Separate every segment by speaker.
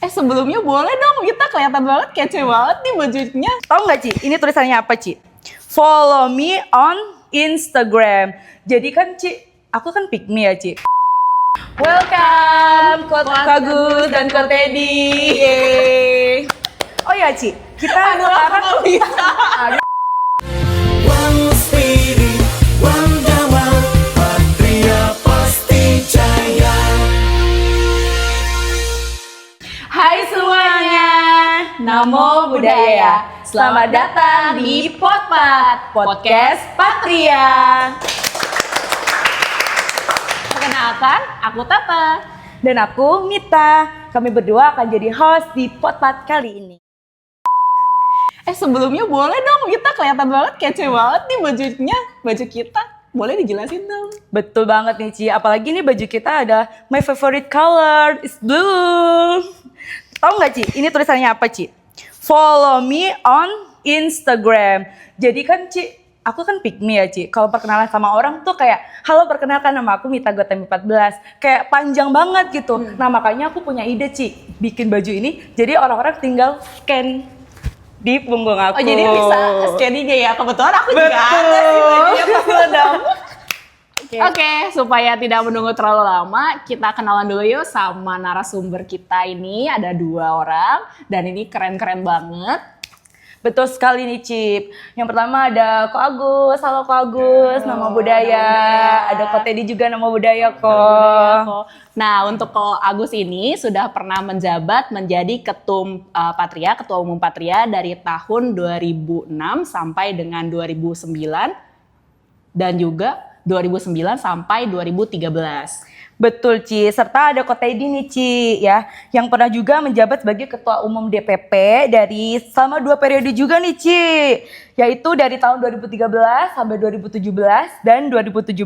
Speaker 1: Sebelumnya boleh dong, kita kelihatan banget kece banget nih bajunya.
Speaker 2: Tahu nggak Ci, ini tulisannya apa Ci? Follow me on Instagram. Jadi kan Ci, aku kan pick me ya Ci. Welcome Kak Agus dan Kak Teddy. Yeay. Oh ya Ci, kita sekarang
Speaker 1: bisa.
Speaker 3: One Spirit, One Jawa, Patria pasti jaya.
Speaker 2: Hai semuanya, Namo Buddhaya. Selamat datang di Potpat, Podcast Patria.
Speaker 1: Perkenalkan, aku Tata.
Speaker 2: Dan aku Mita. Kami berdua akan jadi host di Potpat kali ini.
Speaker 1: Sebelumnya boleh dong, kita kelihatan banget kece banget nih bajunya. Baju kita, boleh dijelasin dong?
Speaker 2: Betul banget nih Ci, apalagi nih baju kita ada my favorite color is blue. Tahu nggak Ci, ini tulisannya apa Ci? Follow me on Instagram. Jadi kan Ci, aku kan pick me ya Ci. Kalau perkenalan sama orang tuh kayak, halo perkenalkan nama aku Mita Gotami 14. Kayak panjang banget gitu. Nah makanya aku punya ide Ci, bikin baju ini. Jadi orang-orang tinggal scan di punggung aku.
Speaker 1: Oh jadi bisa scan-nya ya, kebetulan aku juga ada sih bajunya pas ledam. Oke, supaya tidak menunggu terlalu lama, kita kenalan dulu yuk sama narasumber kita ini. Ada 2 orang, dan ini keren-keren banget.
Speaker 2: Betul sekali nih Cip. Yang pertama ada Ko Agus, halo Ko Agus, nama budaya. Ada Ko Teddy juga nama budaya Ko.
Speaker 1: Nah, untuk Ko Agus ini sudah pernah menjabat menjadi Patria, Ketua Umum Patria dari tahun 2006 sampai dengan 2009 dan juga 2009 sampai 2013.
Speaker 2: Betul Ci, serta ada Ko Teddy nih Ci ya, yang pernah juga menjabat sebagai Ketua Umum DPP dari selama 2 periode juga nih Ci, yaitu dari tahun 2013 sampai 2017 dan 2018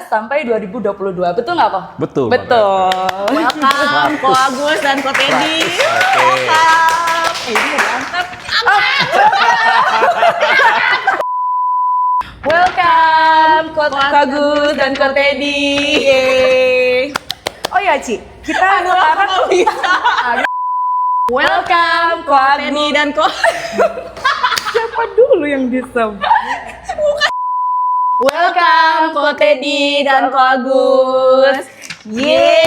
Speaker 2: sampai 2022. Betul nggak Ko?
Speaker 4: Betul.
Speaker 2: Betul.
Speaker 1: Welcome Ko Agus dan Ko Teddy. Welcome. Ini mantap.
Speaker 2: Welcome Ko Agus dan Ko Teddy. Yeay. Oh ya Ci, kita sekarang
Speaker 1: bisa.
Speaker 2: welcome Ko
Speaker 1: Teddy
Speaker 2: Agus.
Speaker 1: dan Ko.
Speaker 2: Siapa dulu yang disebut?
Speaker 1: Welcome Ko Teddy dan Ko Agus.
Speaker 2: Yeay.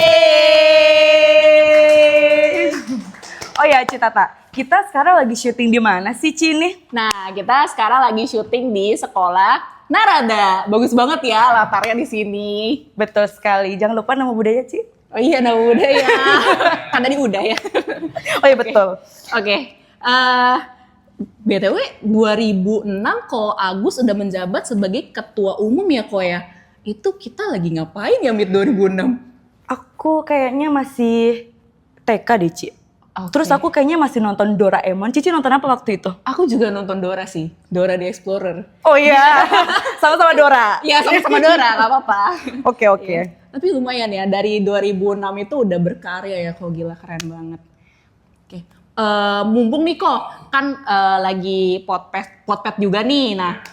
Speaker 2: Oh ya Ci Tata, kita sekarang lagi syuting di mana sih Ci nih?
Speaker 1: Nah, kita sekarang lagi syuting di sekolah Narada. Bagus banget ya latarnya di sini.
Speaker 2: Betul sekali, jangan lupa nama budaya Ci.
Speaker 1: Oh iya, nama budaya. Kan tadi udah ya.
Speaker 2: Oh iya betul.
Speaker 1: Oke. BTW 2006 Ko Agus udah menjabat sebagai ketua umum ya Ko ya. Itu kita lagi ngapain ya Mit 2006?
Speaker 2: Aku kayaknya masih TK deh Ci.
Speaker 1: Oke.
Speaker 2: Terus aku kayaknya masih nonton Doraemon. Cici nonton apa waktu itu?
Speaker 1: Aku juga nonton Dora sih. Dora the Explorer.
Speaker 2: Oh iya, sama-sama Dora.
Speaker 1: Iya, sama-sama Dora, gak apa-apa.
Speaker 2: Oke.
Speaker 1: Tapi lumayan ya, dari 2006 itu udah berkarya ya, kok gila keren banget. Oke, mumpung nih kok, kan lagi potpet juga nih. Nah,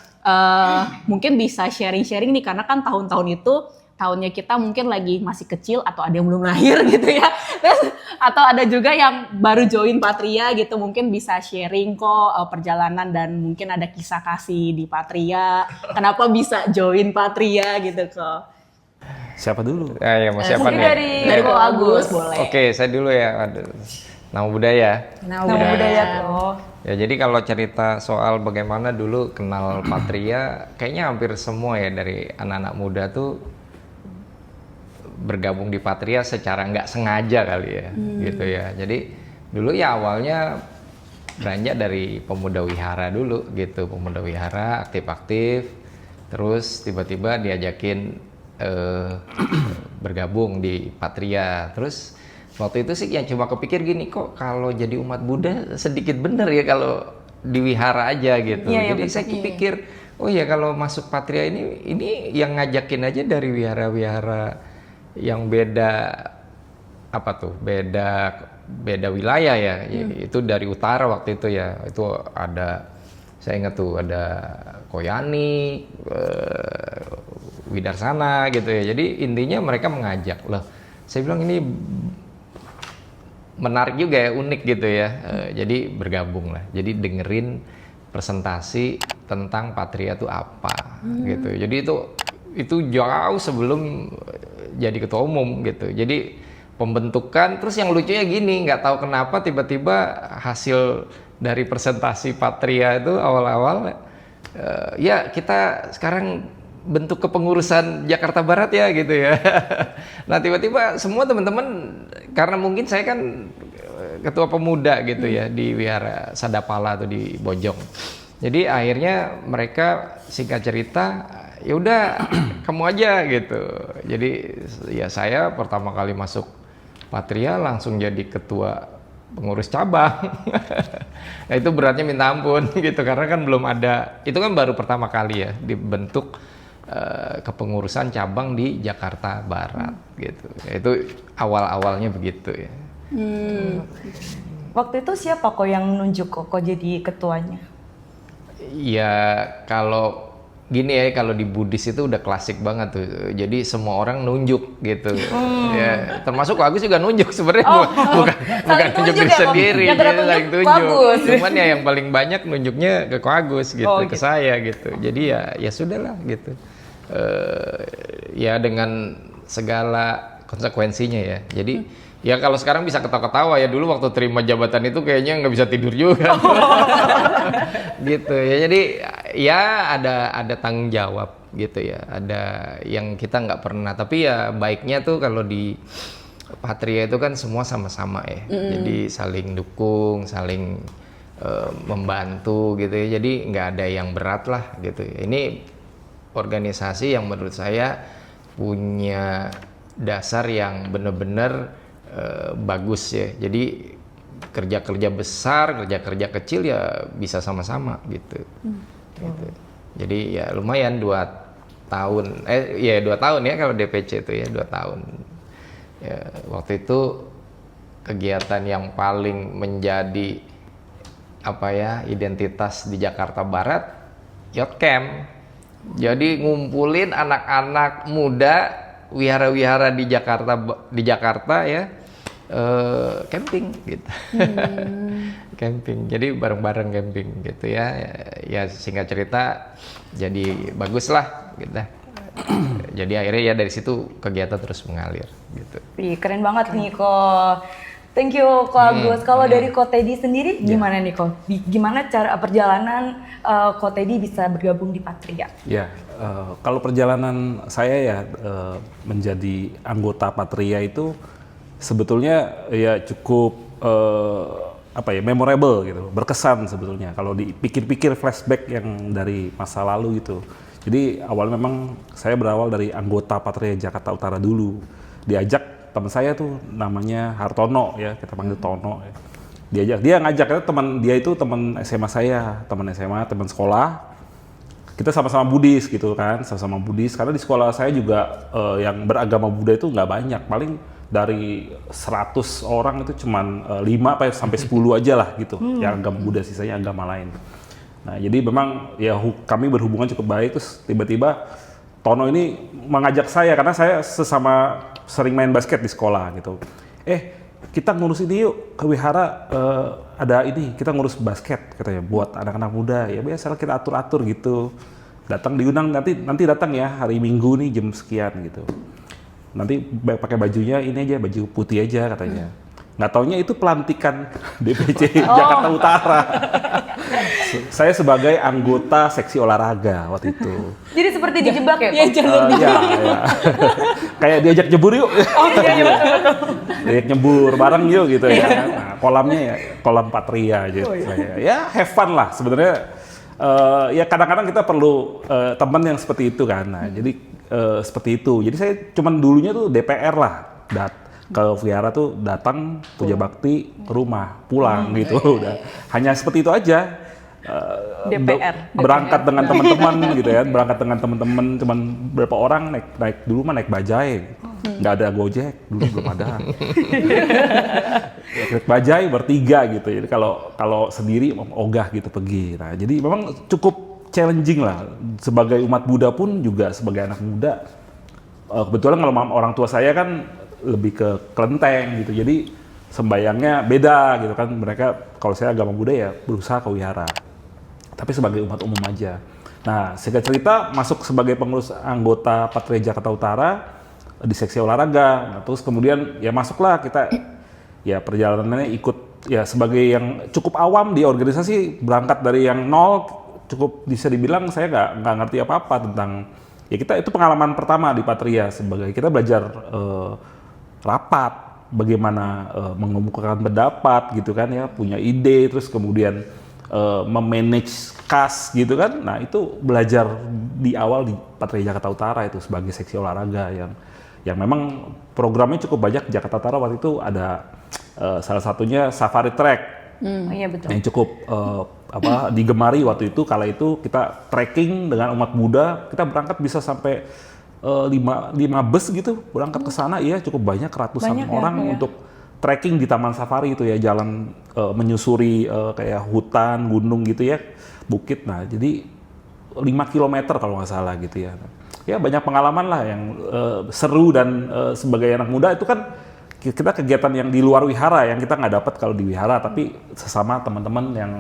Speaker 1: mungkin bisa sharing-sharing nih, karena kan tahun-tahun itu, tahunnya kita mungkin lagi masih kecil atau ada yang belum lahir gitu ya. Terus, atau ada juga yang baru join Patria gitu, mungkin bisa sharing kok perjalanan dan mungkin ada kisah kasih di Patria. Kenapa bisa join Patria gitu kok.
Speaker 4: Siapa dulu? Ya, Mas siapa
Speaker 2: Mungkin
Speaker 4: nih?
Speaker 1: Dari Ko Agus boleh.
Speaker 4: Oke, saya dulu ya. Aduh. Nama budaya.
Speaker 2: Nama budaya kok.
Speaker 4: Ya, jadi kalau cerita soal bagaimana dulu kenal Patria, kayaknya hampir semua ya dari anak-anak muda tuh bergabung di Patria secara nggak sengaja kali ya, gitu ya. Jadi dulu ya awalnya beranjak dari pemuda wihara dulu gitu, pemuda wihara aktif-aktif, terus tiba-tiba diajakin bergabung di Patria. Terus waktu itu sih yang cuma kepikir gini, kok kalau jadi umat Buddha sedikit bener ya kalau di wihara aja gitu.
Speaker 2: Iya,
Speaker 4: Jadi saya pikir, oh ya kalau masuk Patria ini yang ngajakin aja dari wihara-wihara yang beda apa tuh, beda wilayah ya. Itu dari utara waktu itu ya. Itu ada, saya ingat tuh ada Koyani, Widarsana gitu ya. Jadi intinya mereka mengajak. Loh, saya bilang ini menarik juga ya, unik gitu ya. Jadi bergabung lah. Jadi dengerin presentasi tentang Patria itu apa gitu. Jadi itu jauh sebelum jadi ketua umum gitu. Jadi pembentukan, terus yang lucunya gini, nggak tahu kenapa tiba-tiba hasil dari presentasi Patria itu awal-awal ya kita sekarang bentuk kepengurusan Jakarta Barat ya gitu ya. Nah tiba-tiba semua teman-teman, karena mungkin saya kan ketua pemuda gitu ya di Wihara Sadapala atau di Bojong. Jadi akhirnya mereka singkat cerita, ya udah kamu aja gitu. Jadi ya saya pertama kali masuk Patria langsung jadi ketua pengurus cabang. Nah itu beratnya minta ampun gitu, karena kan belum ada, itu kan baru pertama kali ya dibentuk kepengurusan cabang di Jakarta Barat gitu. Itu awal-awalnya begitu ya.
Speaker 2: Waktu itu siapa kok yang nunjuk kok jadi ketuanya?
Speaker 4: Ya kalau gini ya, kalau di Buddhis itu udah klasik banget tuh. Jadi semua orang nunjuk gitu. Ya, termasuk Ko Agus juga nunjuk sebenarnya, bukan nunjuk diri sendiri,
Speaker 2: yang
Speaker 4: jadi saling tunjuk.
Speaker 2: Agus.
Speaker 4: Cuman ya yang paling banyak nunjuknya ke Ko Agus gitu, ke saya gitu. Jadi ya sudahlah gitu. Ya dengan segala konsekuensinya ya. Jadi ya kalau sekarang bisa ketawa-ketawa ya, dulu waktu terima jabatan itu kayaknya nggak bisa tidur juga. Gitu ya. Jadi ya ada tanggung jawab gitu ya. Ada yang kita nggak pernah. Tapi ya baiknya tuh kalau di Patria itu kan semua sama-sama ya. Jadi saling dukung, saling membantu gitu ya. Jadi nggak ada yang berat lah gitu ya. Ini organisasi yang menurut saya punya dasar yang benar-benar bagus ya. Jadi kerja-kerja besar, kerja-kerja kecil ya bisa sama-sama gitu. Gitu. Jadi ya lumayan 2 tahun, 2 tahun ya kalau DPC itu ya 2 tahun. Ya, waktu itu kegiatan yang paling menjadi apa ya identitas di Jakarta Barat, Youth Camp. Jadi ngumpulin anak-anak muda wihara-wihara di Jakarta ya, camping gitu. Camping, jadi bareng-bareng camping gitu ya. Ya singkat cerita jadi bagus lah gitu. Jadi akhirnya ya dari situ kegiatan terus mengalir gitu.
Speaker 2: Wih, keren banget nih kok. Thank you Ko Agus. Kalau dari Ko Teddy sendiri gimana nih Ko? Gimana cara perjalanan Ko Teddy bisa bergabung di Patria?
Speaker 5: Ya, kalau perjalanan saya ya menjadi anggota Patria itu sebetulnya ya cukup memorable gitu, berkesan sebetulnya kalau dipikir-pikir flashback yang dari masa lalu gitu. Jadi awalnya memang saya berawal dari anggota Patria Jakarta Utara dulu, diajak teman saya tuh namanya Hartono ya, kita panggil Tono ya. Dia ngajak, dia itu teman SMA saya, teman sekolah. Kita sama-sama Buddhis gitu kan, sama-sama Buddhis, karena di sekolah saya juga yang beragama Buddha itu nggak banyak, paling dari 100 orang itu cuman 5 sampai 10 aja lah gitu, yang agama Buddha, sisanya agama lain. Nah jadi memang ya kami berhubungan cukup baik, terus tiba-tiba Tono ini mengajak saya, karena saya sesama sering main basket di sekolah gitu. Kita ngurus ini yuk ke wihara, ada ini, kita ngurus basket katanya buat anak-anak muda. Ya biasa kita atur-atur gitu. Datang diundang, nanti datang ya hari Minggu nih jam sekian gitu. Nanti pakai bajunya ini aja, baju putih aja katanya. Nggak taunya itu pelantikan DPC Jakarta Utara. Saya sebagai anggota seksi olahraga waktu itu.
Speaker 2: Jadi seperti dijebak ya?
Speaker 1: Iya, jalur
Speaker 5: Ya. Kayak diajak nyebur yuk. Diajak nyebur bareng yuk gitu ya. Nah, kolamnya ya kolam Patria gitu. Ya have fun lah sebenarnya. Ya kadang-kadang kita perlu teman yang seperti itu kan. Nah, jadi seperti itu. Jadi saya cuman dulunya tuh DPR lah. Ke wihara tuh datang puja bakti ke rumah pulang gitu. Udah hanya seperti itu aja.
Speaker 2: DPR.
Speaker 5: Berangkat dengan teman-teman gitu ya, berangkat dengan teman-teman cuman berapa orang naik dulu mah naik bajai, nggak ada Gojek dulu, belum ada. Naik bajai bertiga gitu, jadi kalau sendiri ogah gitu pergi. Nah jadi memang cukup challenging lah sebagai umat Buddha pun juga sebagai anak muda. Kebetulan kalau orang tua saya kan lebih ke kelenteng gitu, jadi sembayangnya beda gitu kan. Mereka kalau saya agama Buddha ya berusaha ke wihara. Tapi sebagai umat umum aja. Nah, singkat cerita masuk sebagai pengurus anggota Patria Jakarta Utara di seksi olahraga. Nah, terus kemudian ya masuklah kita, ya perjalanannya ikut ya sebagai yang cukup awam di organisasi, berangkat dari yang nol, cukup bisa dibilang saya nggak ngerti apa-apa tentang, ya kita itu pengalaman pertama di Patria, sebagai kita belajar rapat, bagaimana mengemukakan pendapat gitu kan ya, punya ide, terus kemudian memanage kas gitu kan. Nah itu belajar di awal di Patria Jakarta Utara itu sebagai seksi olahraga yang memang programnya cukup banyak. Jakarta Utara waktu itu ada salah satunya safari track
Speaker 2: Oh iya betul.
Speaker 5: yang cukup digemari waktu itu. Kala itu kita trekking dengan umat Buddha, kita berangkat bisa sampai 5 bus gitu berangkat ke sana, ya cukup banyak, ratusan
Speaker 2: Banyak ya,
Speaker 5: orang
Speaker 2: Pak, ya.
Speaker 5: untuk trekking di Taman Safari itu ya, jalan menyusuri kayak hutan, gunung gitu ya, bukit. Nah jadi 5 kilometer kalau nggak salah gitu ya. Ya banyak pengalaman lah yang seru, dan sebagai anak muda itu kan kita kegiatan yang di luar wihara yang kita nggak dapat kalau di wihara, tapi sesama teman-teman yang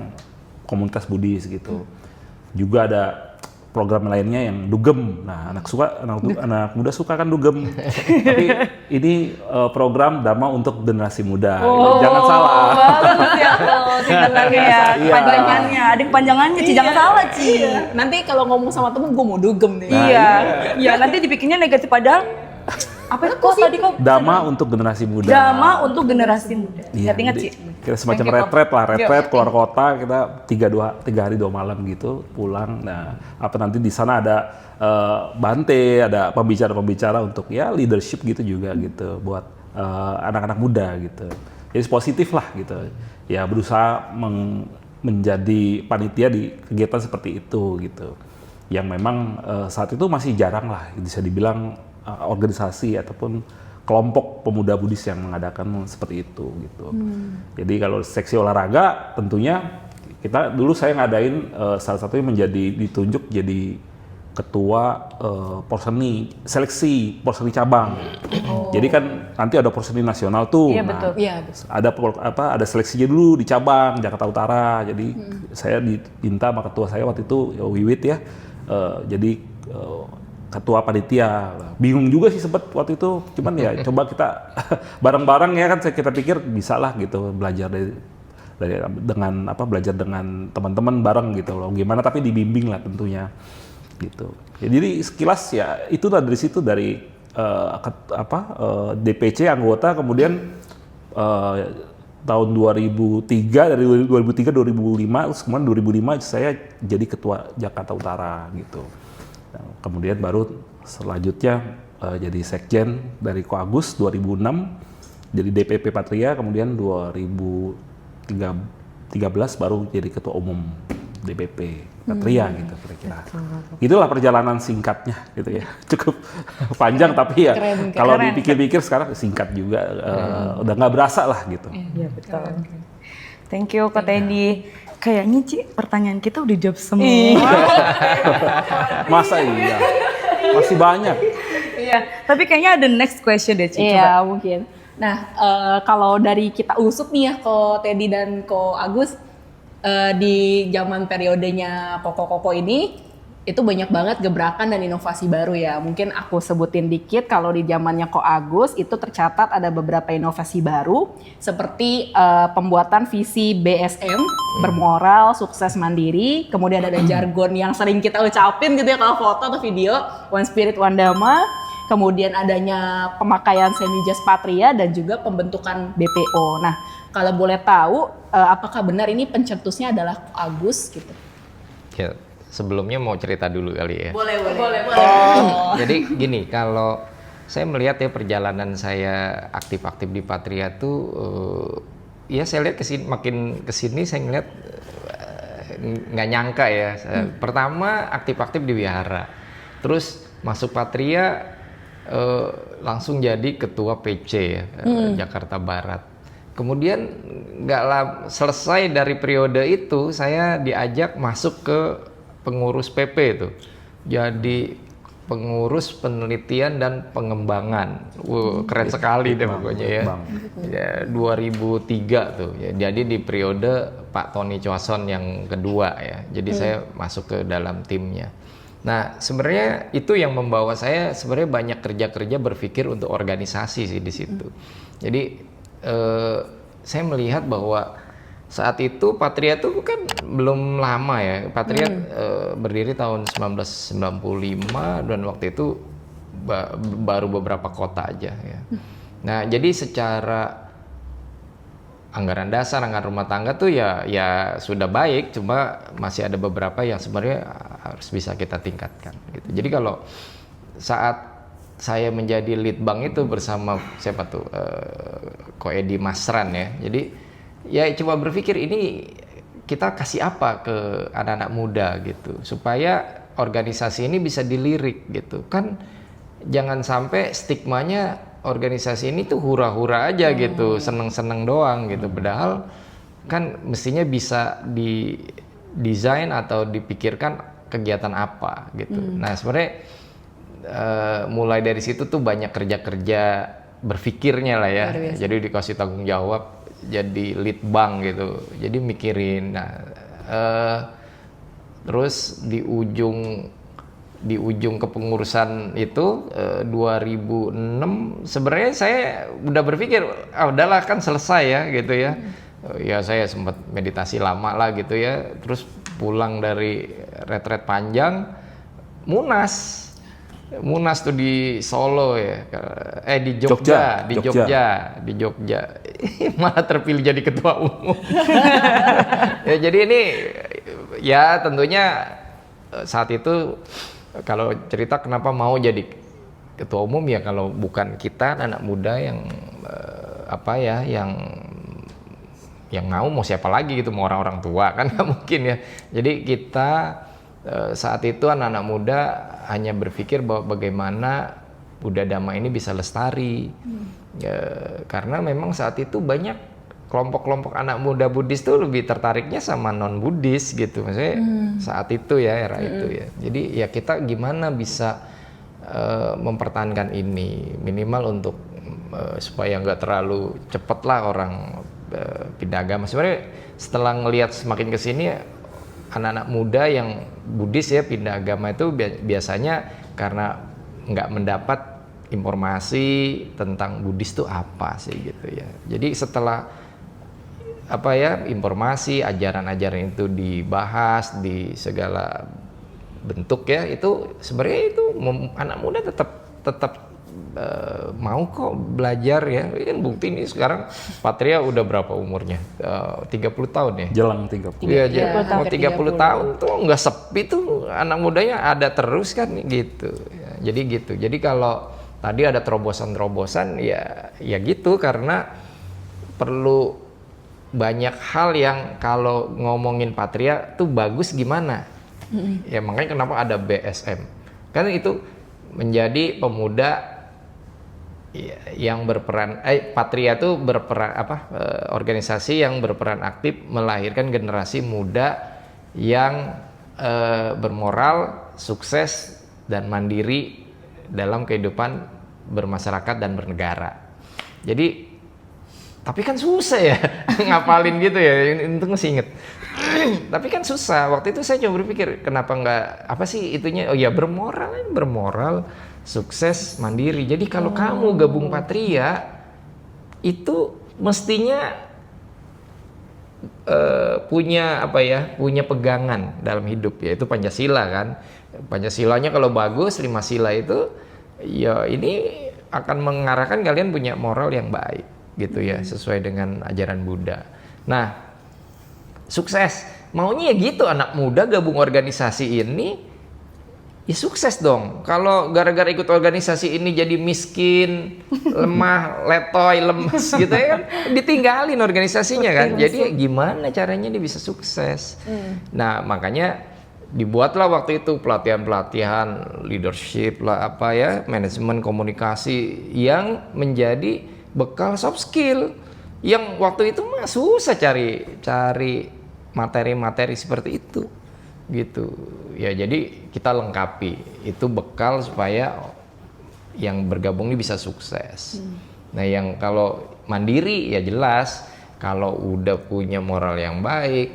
Speaker 5: komunitas Buddhis gitu. Juga ada program lainnya yang dugem. Nah, anak muda suka kan dugem. Tapi ini program Dhamma untuk generasi muda. Jangan salah.
Speaker 2: Bagus ya kalau singkatannya ya.
Speaker 5: Iya.
Speaker 2: Panjangannya, ada panjangannya Ci, jangan salah Ci.
Speaker 1: Nanti kalau ngomong sama temen gue mau dugem nih.
Speaker 2: Iya. Iya, nanti dipikirnya negatif, padahal apa itu tadi kok?
Speaker 5: Dhamma untuk generasi muda.
Speaker 2: Dhamma untuk generasi muda.
Speaker 5: Iya,
Speaker 2: Ingat-ingat
Speaker 5: jadi
Speaker 2: Ci.
Speaker 5: kita semacam
Speaker 2: Thank you,
Speaker 5: retret lah,
Speaker 2: Yuk.
Speaker 5: retret keluar kota, kita 3 hari 2 malam gitu pulang. Nah, apa nanti di sana ada Bante, ada pembicara-pembicara untuk ya leadership gitu juga gitu buat anak-anak muda gitu. Jadi positif lah gitu. Ya berusaha menjadi panitia di kegiatan seperti itu gitu. Yang memang saat itu masih jarang lah bisa dibilang organisasi ataupun kelompok pemuda Buddhis yang mengadakan seperti itu gitu. Jadi kalau seksi olahraga tentunya kita dulu saya ngadain salah satunya ditunjuk jadi ketua porseni seleksi porseni cabang. Jadi kan nanti ada porseni nasional tuh.
Speaker 2: Iya,
Speaker 5: Nah,
Speaker 2: betul.
Speaker 1: Iya.
Speaker 5: ada seleksinya dulu di cabang Jakarta Utara. Jadi saya diminta sama ketua saya waktu itu Wiwit ya, jadi ketua panitia. Bingung juga sih sempet waktu itu, cuman ya coba kita bareng-bareng ya kan, kita pikir bisa lah gitu belajar dengan belajar dengan teman-teman bareng gitu loh, gimana tapi dibimbing lah tentunya gitu. Ya, jadi sekilas ya itu lah, dari situ dari DPC anggota, kemudian tahun 2003, dari 2003 2005, terus kemudian 2005 saya jadi ketua Jakarta Utara gitu. Nah, kemudian baru selanjutnya jadi sekjen dari Koagus 2006, jadi DPP Patria, kemudian 2013 baru jadi ketua umum DPP Patria gitu kira-kira. Itulah perjalanan singkatnya gitu ya. Cukup panjang tapi ya kalau dipikir-pikir sekarang singkat juga, udah nggak berasa lah gitu.
Speaker 2: Iya betul. Thank you Kak Teddy. Kayaknya Ci, pertanyaan kita udah jawab semua.
Speaker 5: Masa iya? Masih banyak.
Speaker 2: Iya, tapi kayaknya ada next question deh Ci.
Speaker 1: Iya mungkin. Nah kalau dari kita usut nih ya, Ko Teddy dan Ko Agus, di zaman periodenya Koko ini itu banyak banget gebrakan dan inovasi baru ya. Mungkin aku sebutin dikit. Kalau di zamannya Ko Agus itu tercatat ada beberapa inovasi baru seperti pembuatan visi BSM, bermoral, sukses, mandiri. Kemudian ada jargon yang sering kita ucapin gitu ya kalau foto atau video, One Spirit, One Dhamma. Kemudian adanya pemakaian Semi-Jas Patria dan juga pembentukan BPO. Nah, kalau boleh tahu apakah benar ini pencetusnya adalah Ko Agus gitu?
Speaker 4: Ya, sebelumnya mau cerita dulu kali ya.
Speaker 1: Boleh.
Speaker 4: Jadi gini, kalau saya melihat ya perjalanan saya aktif-aktif di Patria tuh, ya saya lihat makin kesini saya ngeliat nggak nyangka ya. Pertama aktif-aktif di wihara, terus masuk Patria langsung jadi ketua PC ya, Jakarta Barat. Kemudian nggak selesai dari periode itu, saya diajak masuk ke pengurus PP itu. Jadi pengurus penelitian dan pengembangan. Keren sekali deh pokoknya ya.
Speaker 5: Litbang.
Speaker 4: Ya 2003 tuh ya. Jadi di periode Pak Tony Chwason yang kedua ya. Jadi saya masuk ke dalam timnya. Nah, sebenarnya itu yang membawa saya sebenarnya banyak kerja-kerja berpikir untuk organisasi sih di situ. Jadi saya melihat bahwa saat itu Patria tuh kan belum lama ya. Patria berdiri tahun 1995 dan waktu itu baru beberapa kota aja ya. Nah, jadi secara anggaran dasar, anggaran rumah tangga tuh ya sudah baik, cuma masih ada beberapa yang sebenarnya harus bisa kita tingkatkan gitu. Jadi kalau saat saya menjadi lead bank itu bersama siapa tuh Ko Edi Masran ya. Jadi ya coba berpikir ini kita kasih apa ke anak-anak muda gitu supaya organisasi ini bisa dilirik gitu kan, jangan sampai stigmanya organisasi ini tuh hura-hura aja gitu, seneng-seneng doang gitu, padahal kan mestinya bisa didesain atau dipikirkan kegiatan apa gitu. Nah sebenarnya mulai dari situ tuh banyak kerja-kerja berpikirnya lah ya, jadi dikasih tanggung jawab jadi lead bank gitu, jadi mikirin. Nah, terus di ujung kepengurusan itu 2006 sebenarnya saya udah berpikir udahlah kan selesai ya gitu ya. Ya saya sempat meditasi lama lah gitu ya, terus pulang dari retret panjang, Munas tuh di Solo ya, di Jogja, di Jogja, malah terpilih jadi ketua umum. Ya jadi ini ya tentunya saat itu kalau cerita kenapa mau jadi ketua umum ya kalau bukan kita anak muda yang yang mau siapa lagi gitu, mau orang-orang tua kan nggak mungkin ya. Jadi kita saat itu anak-anak muda hanya berpikir bahwa bagaimana Buddha Dhamma ini bisa lestari. Karena memang saat itu banyak kelompok-kelompok anak muda Buddhis tuh lebih tertariknya sama non-Buddhis gitu. Maksudnya saat itu ya, era itu ya. Jadi ya kita gimana bisa mempertahankan ini minimal untuk supaya nggak terlalu cepet lah orang pindah agama. Sebenarnya setelah ngelihat semakin kesini anak-anak muda yang Buddhis ya pindah agama itu biasanya karena nggak mendapat informasi tentang Buddhis itu apa sih gitu ya. Jadi setelah informasi ajaran-ajaran itu dibahas di segala bentuk ya, itu sebenarnya itu anak muda tetap mau kok belajar ya. Kan bukti nih sekarang Patria udah berapa umurnya? 30 tahun ya?
Speaker 5: Jelang 30.
Speaker 4: Iya, mau 30 tahun tuh nggak sepi tuh, anak mudanya ada terus kan gitu. Ya, jadi gitu. Jadi kalau tadi ada terobosan-terobosan ya gitu, karena perlu banyak hal yang kalau ngomongin Patria tuh bagus gimana. Ya makanya kenapa ada BSM. Karena itu menjadi pemuda yang berperan Patria itu berperan organisasi yang berperan aktif melahirkan generasi muda yang bermoral, sukses dan mandiri dalam kehidupan bermasyarakat dan bernegara. Jadi tapi kan susah ya ngapalin gitu ya, itu mesti inget. Tapi kan susah. Waktu itu saya coba berpikir kenapa nggak apa sih itunya, bermoral, sukses, mandiri. Jadi kalau kamu gabung Patria itu mestinya punya pegangan dalam hidup, yaitu Pancasila kan. Pancasilanya kalau bagus, 5 sila itu ya ini akan mengarahkan kalian punya moral yang baik gitu ya, sesuai dengan ajaran Buddha. Nah, sukses maunya ya gitu, anak muda gabung organisasi ini ya sukses dong. Kalau gara-gara ikut organisasi ini jadi miskin, lemah, letoy, lemes gitu ya kan, ditinggalin organisasinya kan. Jadi ya gimana caranya dia bisa sukses. Nah, makanya dibuatlah waktu itu pelatihan-pelatihan leadership lah manajemen komunikasi yang menjadi bekal soft skill yang waktu itu mah susah cari materi-materi seperti itu. gitu. Ya jadi kita lengkapi, itu bekal supaya yang bergabung ini bisa sukses. Nah yang kalau mandiri ya jelas, kalau udah punya moral yang baik,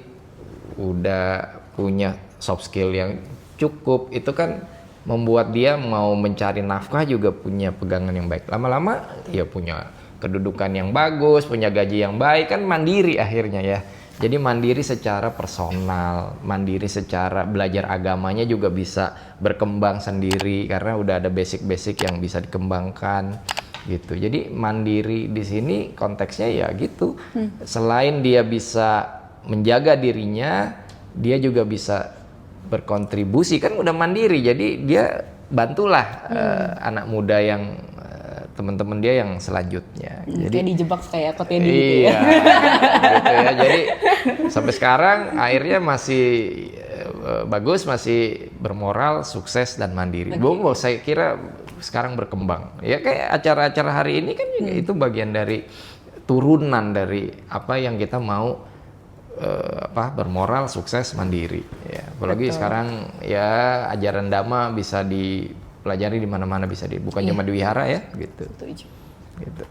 Speaker 4: udah punya soft skill yang cukup, itu kan membuat dia mau mencari nafkah juga punya pegangan yang baik. Lama-lama ya punya kedudukan yang bagus, punya gaji yang baik, kan mandiri akhirnya ya. Jadi mandiri secara personal, mandiri secara belajar agamanya juga bisa berkembang sendiri karena udah ada basic-basic yang bisa dikembangkan gitu. Jadi mandiri di sini konteksnya ya gitu. Selain dia bisa menjaga dirinya, dia juga bisa berkontribusi, kan udah mandiri. Jadi dia bantulah anak muda yang teman-teman dia yang selanjutnya.
Speaker 1: Jadi
Speaker 4: Jadi
Speaker 1: kayak dijebak kayak Ko Teddy gitu
Speaker 4: iya,
Speaker 1: ya.
Speaker 4: gitu ya. Jadi sampai sekarang akhirnya masih bagus, masih bermoral, sukses dan mandiri. Bobo, saya kira sekarang berkembang. Ya kayak acara-acara hari ini kan juga itu bagian dari turunan dari apa yang kita mau bermoral, sukses, mandiri. Ya, apalagi sekarang ya ajaran Dhamma bisa dipelajari di mana-mana, bisa bukan cuma di wihara ya, gitu.
Speaker 1: Setuju.
Speaker 4: Gitu.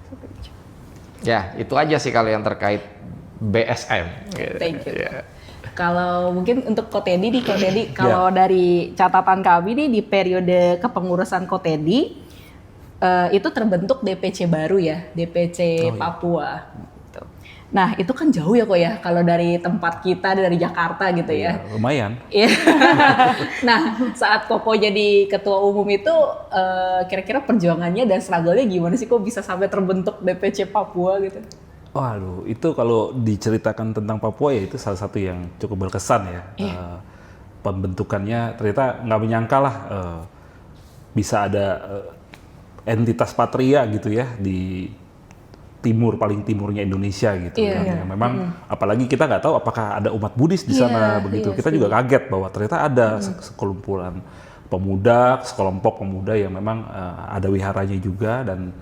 Speaker 4: Ya, itu aja sih kalau yang terkait BSM. Gitu.
Speaker 1: Thank you.
Speaker 4: Ya.
Speaker 1: Kalau mungkin untuk Ko Teddy nih, Ko Teddy, kalau dari catatan kami nih di periode kepengurusan Ko Teddy, itu terbentuk DPC baru ya, DPC Papua. Gitu. Nah itu kan jauh ya kok ya, kalau dari tempat kita dari Jakarta gitu ya.
Speaker 5: Lumayan.
Speaker 1: Iya. Nah saat Koko jadi ketua umum itu, kira-kira perjuangannya dan struggle-nya gimana sih kok bisa sampai terbentuk DPC Papua gitu?
Speaker 5: Waduh, itu kalau diceritakan tentang Papua ya itu salah satu yang cukup berkesan ya. Pembentukannya ternyata nggak menyangka lah bisa ada entitas patria gitu ya di timur, paling timurnya Indonesia gitu.
Speaker 1: Iya.
Speaker 5: Yang memang apalagi kita nggak tahu apakah ada umat Buddhis di sana begitu. Kita juga kaget bahwa ternyata ada sekelumpulan pemuda, sekelompok pemuda yang memang ada wiharanya juga dan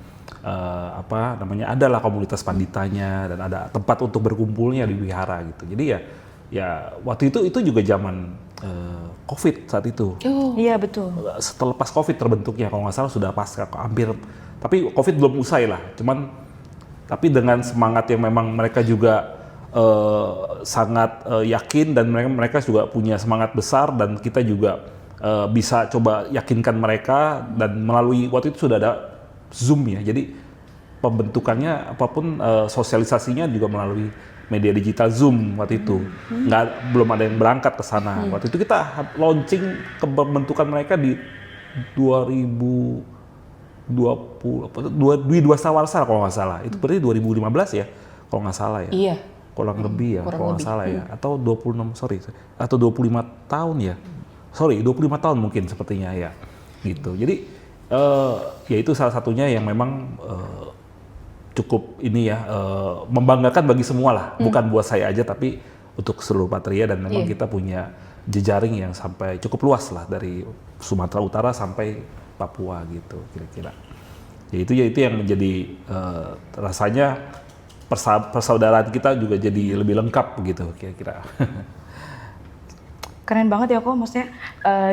Speaker 5: adalah komunitas panditanya dan ada tempat untuk berkumpulnya di wihara gitu. Jadi ya waktu itu juga zaman COVID saat itu.
Speaker 2: Iya betul.
Speaker 5: Setelah pas COVID terbentuknya, kalau nggak salah sudah pas hampir, tapi COVID belum usai lah. Tapi dengan semangat yang memang mereka juga sangat yakin dan mereka juga punya semangat besar dan kita juga bisa coba yakinkan mereka dan melalui waktu itu sudah ada Zoom ya, jadi pembentukannya apapun sosialisasinya juga melalui media digital Zoom waktu itu. Belum ada yang berangkat ke sana. Waktu itu kita launching ke pembentukan mereka di 2020 di Dua Sawarsa kalau nggak salah. Itu berarti 2015 ya kalau nggak salah ya.
Speaker 1: Iya.
Speaker 5: Kurang lebih ya
Speaker 1: Kurang
Speaker 5: kalau nggak
Speaker 1: lebih.
Speaker 5: salah ya. Atau 26 atau 25 tahun ya. 25 tahun mungkin sepertinya ya. Gitu. Jadi ya itu salah satunya yang memang cukup ini ya membanggakan bagi semua lah, bukan buat saya aja tapi untuk seluruh patria dan memang kita punya jejaring yang sampai cukup luas lah dari Sumatera Utara sampai Papua gitu kira-kira. Ya itu yang menjadi rasanya persaudaraan kita juga jadi lebih lengkap gitu kira-kira.
Speaker 2: Keren banget ya kok, maksudnya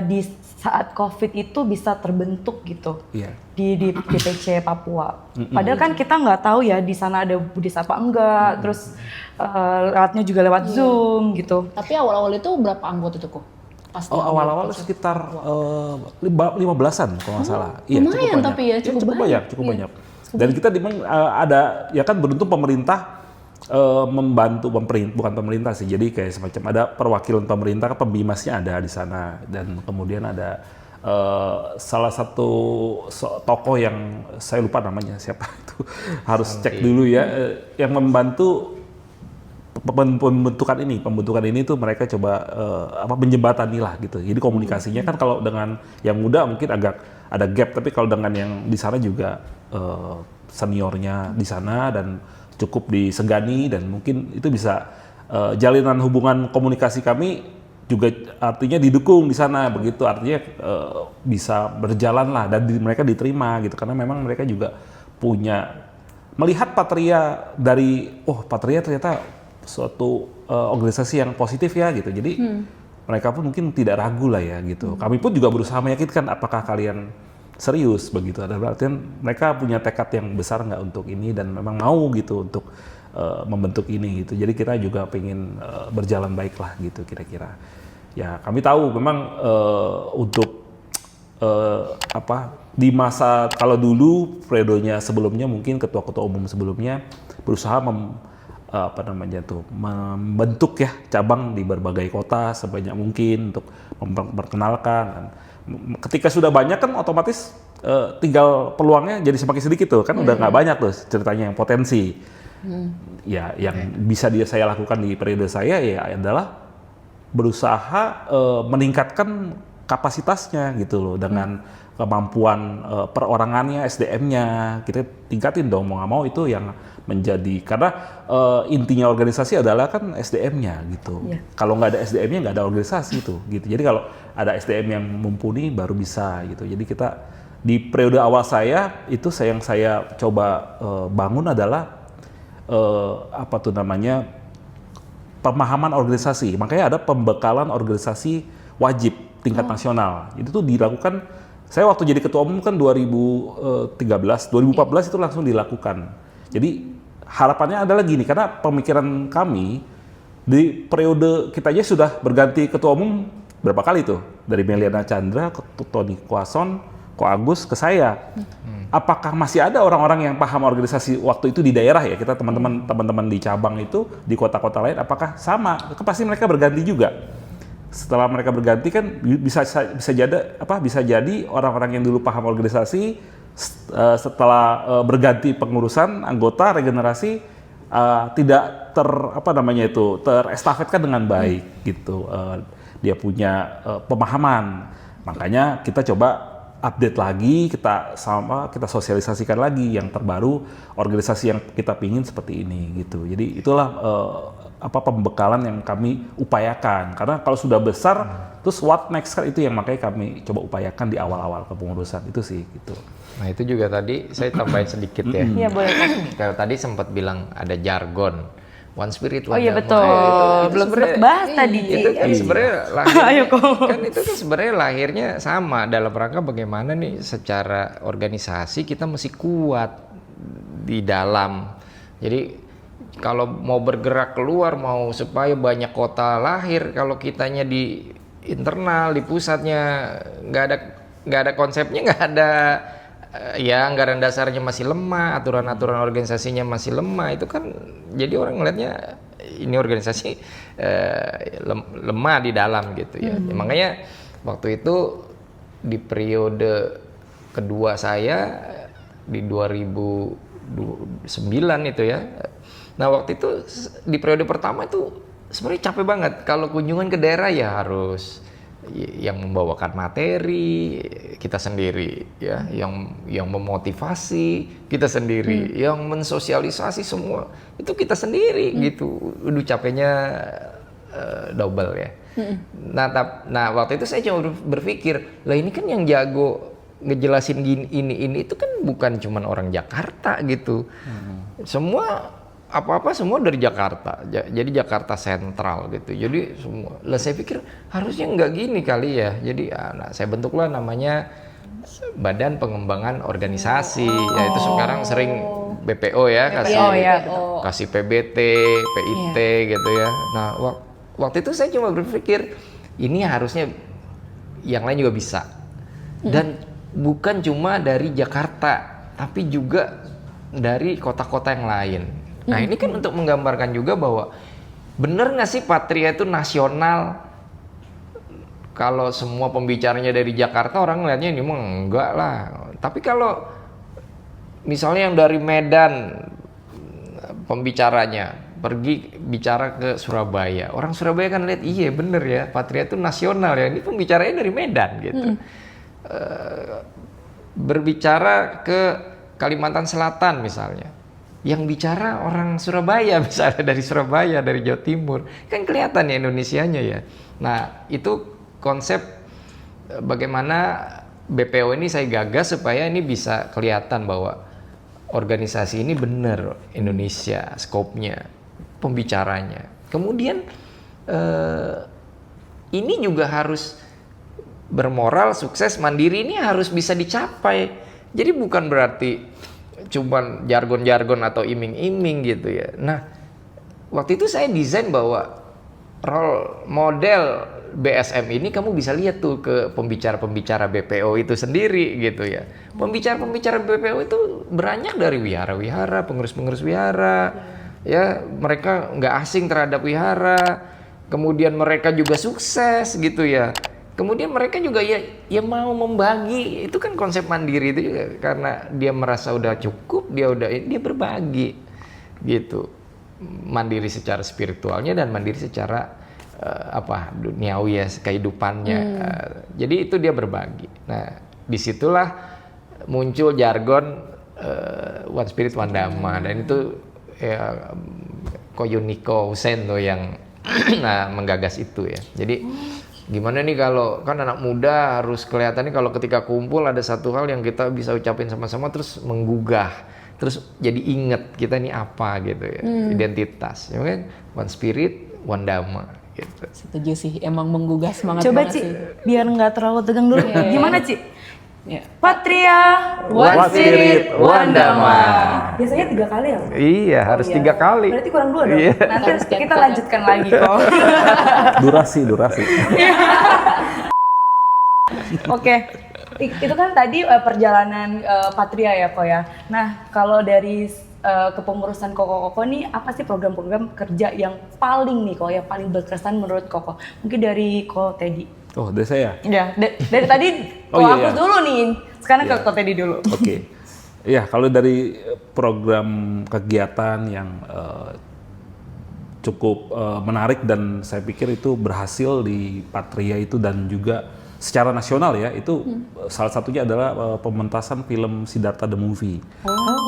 Speaker 2: di saat COVID itu bisa terbentuk gitu.
Speaker 5: Iya.
Speaker 2: Di DPC Papua. Padahal kan kita nggak tahu ya di sana ada Buddhis apa enggak, terus lewatnya juga lewat Zoom gitu.
Speaker 1: Tapi awal-awal itu berapa anggota tuh kok? Pas di
Speaker 5: Awal-awal
Speaker 1: DPC?
Speaker 5: sekitar 15-an kalau nggak salah. Iya,
Speaker 1: lumayan tapi ya, cukup banyak.
Speaker 5: Cukup banyak. Dan kita ada ya kan beruntung pemerintah membantu bukan pemerintah sih, jadi kayak semacam ada perwakilan pemerintah, pembimasnya ada di sana dan kemudian ada salah satu tokoh yang saya lupa namanya siapa itu harus cek dulu ya, yang membantu pembentukan ini tuh mereka coba menjembatani lah gitu. Jadi komunikasinya kan kalau dengan yang muda mungkin agak ada gap, tapi kalau dengan yang di sana juga seniornya di sana dan cukup disegani dan mungkin itu bisa jalinan hubungan komunikasi kami juga artinya didukung di sana begitu, artinya bisa berjalan lah dan mereka diterima gitu karena memang mereka juga punya melihat Patria dari Patria ternyata suatu organisasi yang positif ya gitu. Jadi mereka pun mungkin tidak ragu lah ya gitu. Kami pun juga berusaha meyakinkan apakah kalian serius begitu. Ada berarti mereka punya tekad yang besar nggak untuk ini dan memang mau gitu untuk membentuk ini gitu. Jadi kita juga pengen berjalan baik lah gitu kira-kira. Ya kami tahu memang untuk di masa kalau dulu periodenya sebelumnya mungkin ketua-ketua umum sebelumnya berusaha membentuk ya cabang di berbagai kota sebanyak mungkin untuk memperkenalkan. Ketika sudah banyak kan otomatis tinggal peluangnya jadi semakin sedikit tuh kan udah nggak banyak tuh ceritanya yang potensi. Ya yang bisa saya lakukan di periode saya ya adalah berusaha meningkatkan kapasitasnya gitu loh dengan kemampuan perorangannya, SDM-nya kita tingkatin dong mau nggak mau itu yang menjadi karena intinya organisasi adalah kan SDM-nya gitu. Kalau nggak ada SDM-nya nggak ada organisasi tuh gitu. Jadi kalau ada SDM yang mumpuni baru bisa gitu. Jadi kita di periode awal saya itu yang saya coba bangun adalah pemahaman organisasi. Makanya ada pembekalan organisasi wajib tingkat nasional. Itu tuh dilakukan. Saya waktu jadi ketua umum kan 2013, 2014 itu langsung dilakukan. Jadi harapannya adalah gini, karena pemikiran kami di periode kita aja sudah berganti ketua umum berapa kali tuh, dari Meliana Chandra ke Tony Kwason, Ko Agus ke saya. Apakah masih ada orang-orang yang paham organisasi waktu itu di daerah ya, kita teman-teman di cabang itu di kota-kota lain, apakah sama? Pasti mereka berganti juga. Setelah mereka berganti kan bisa jadi orang-orang yang dulu paham organisasi setelah berganti pengurusan anggota regenerasi tidak terestafetkan dengan baik gitu. Dia punya pemahaman. Makanya kita coba update lagi, kita sosialisasikan lagi yang terbaru organisasi yang kita pingin seperti ini gitu. Jadi itulah pembekalan yang kami upayakan, karena kalau sudah besar terus what next kan itu yang makanya kami coba upayakan di awal-awal kepengurusan itu sih gitu.
Speaker 4: Nah itu juga tadi saya tambahin sedikit ya.
Speaker 2: Iya boleh.
Speaker 4: Kalau tadi sempat bilang ada jargon One Spirit,
Speaker 2: Oh iya
Speaker 4: One
Speaker 2: betul.
Speaker 4: Damai.
Speaker 2: Belum sempat bahas tadi.
Speaker 4: Itu kan sebenarnya lahirnya,
Speaker 2: Ayo, Ko.
Speaker 4: kan itu kan sebenarnya lahirnya sama dalam rangka bagaimana nih secara organisasi kita mesti kuat di dalam. Jadi kalau mau bergerak keluar, mau supaya banyak kota lahir, kalau kitanya di internal, di pusatnya nggak ada konsepnya, nggak ada ya anggaran dasarnya masih lemah, aturan-aturan organisasinya masih lemah, itu kan jadi orang ngelihatnya ini organisasi lemah di dalam gitu ya. Makanya waktu itu di periode kedua saya di 2009 itu ya. Nah waktu itu di periode pertama itu sebenarnya capek banget. Kalau kunjungan ke daerah ya harus yang membawakan materi kita sendiri ya, yang memotivasi kita sendiri, yang mensosialisasi semua itu kita sendiri gitu. Udah capeknya double ya. Nah waktu itu saya cuma berpikir, lah ini kan yang jago ngejelasin gini ini itu kan bukan cuman orang Jakarta gitu. Semua apa-apa semua dari Jakarta, jadi Jakarta Sentral gitu. Jadi semua, lah saya pikir harusnya nggak gini kali ya. Jadi saya bentuklah namanya Badan Pengembangan Organisasi. Ya itu sekarang sering BPO ya, kasih PBT, PIT gitu ya. Nah waktu itu saya cuma berpikir ini harusnya yang lain juga bisa. Dan bukan cuma dari Jakarta, tapi juga dari kota-kota yang lain. Nah ini kan untuk menggambarkan juga bahwa bener nggak sih Patria itu nasional? Kalau semua pembicaranya dari Jakarta, orang ngeliatnya ini mah enggak lah. Tapi kalau misalnya yang dari Medan pembicaranya pergi bicara ke Surabaya, orang Surabaya kan lihat iya bener ya Patria itu nasional ya. Ini pembicaranya dari Medan gitu. Berbicara ke Kalimantan Selatan misalnya, yang bicara orang Surabaya misalnya, dari Surabaya, dari Jawa Timur, kan kelihatan ya Indonesianya ya. Nah itu konsep bagaimana BPO ini saya gagas supaya ini bisa kelihatan bahwa organisasi ini benar Indonesia, skopnya, pembicaranya. Kemudian ini juga harus bermoral, sukses, mandiri, ini harus bisa dicapai. Jadi bukan berarti cuman jargon-jargon atau iming-iming gitu ya. Nah, waktu itu saya desain bahwa role model BSM ini kamu bisa lihat tuh ke pembicara-pembicara BPO itu sendiri gitu ya. Pembicara-pembicara BPO itu beranjak dari wihara-wihara, pengurus-pengurus wihara, ya mereka nggak asing terhadap wihara. Kemudian mereka juga sukses gitu ya. Kemudian mereka juga ya mau membagi, itu kan konsep mandiri itu juga karena dia merasa udah cukup, dia berbagi gitu. Mandiri secara spiritualnya dan mandiri secara duniawi ya, kehidupannya. Jadi itu dia berbagi. Nah, disitulah muncul jargon One Spirit One Dhamma, dan itu ya Koyuniko Hussein tuh yang menggagas itu ya. Jadi gimana nih kalau kan anak muda harus kelihatan nih kalau ketika kumpul ada satu hal yang kita bisa ucapin sama-sama terus menggugah, terus jadi inget kita nih apa gitu ya, identitas. Ya kan One Spirit One Dhamma gitu.
Speaker 1: Setuju sih, emang menggugah semangat
Speaker 2: Coba
Speaker 1: banget
Speaker 2: Ci,
Speaker 1: sih.
Speaker 2: biar nggak terlalu tegang dulu. Gimana Ci?
Speaker 1: Ya.
Speaker 2: Patria,
Speaker 5: One Spirit, One Dhamma.
Speaker 2: Biasanya 3 kali ya?
Speaker 4: Iya, harus 3 kali.
Speaker 2: Berarti kurang 2 dong.
Speaker 4: Iya.
Speaker 2: Nanti
Speaker 1: Harus
Speaker 2: kita
Speaker 1: ganti.
Speaker 2: lanjutkan lagi kok.
Speaker 5: Durasi.
Speaker 2: Oke, itu kan tadi perjalanan Patria ya kok ya. Nah, kalau dari kepengurusan Koko nih, apa sih program-program kerja yang paling nih kok, yang paling berkesan menurut Koko? Mungkin dari Ko Teddy.
Speaker 5: Oh, dari saya.
Speaker 2: Ya, dari tadi
Speaker 5: Oh,
Speaker 2: Ko
Speaker 5: iya,
Speaker 2: aku
Speaker 5: iya.
Speaker 2: dulu nih. Sekarang ke
Speaker 5: Iya.
Speaker 2: Ko Teddy dulu.
Speaker 5: Oke. Ya, kalau dari program kegiatan yang cukup menarik dan saya pikir itu berhasil di Patria itu dan juga secara nasional ya, itu salah satunya adalah pementasan film Siddhartha the Movie.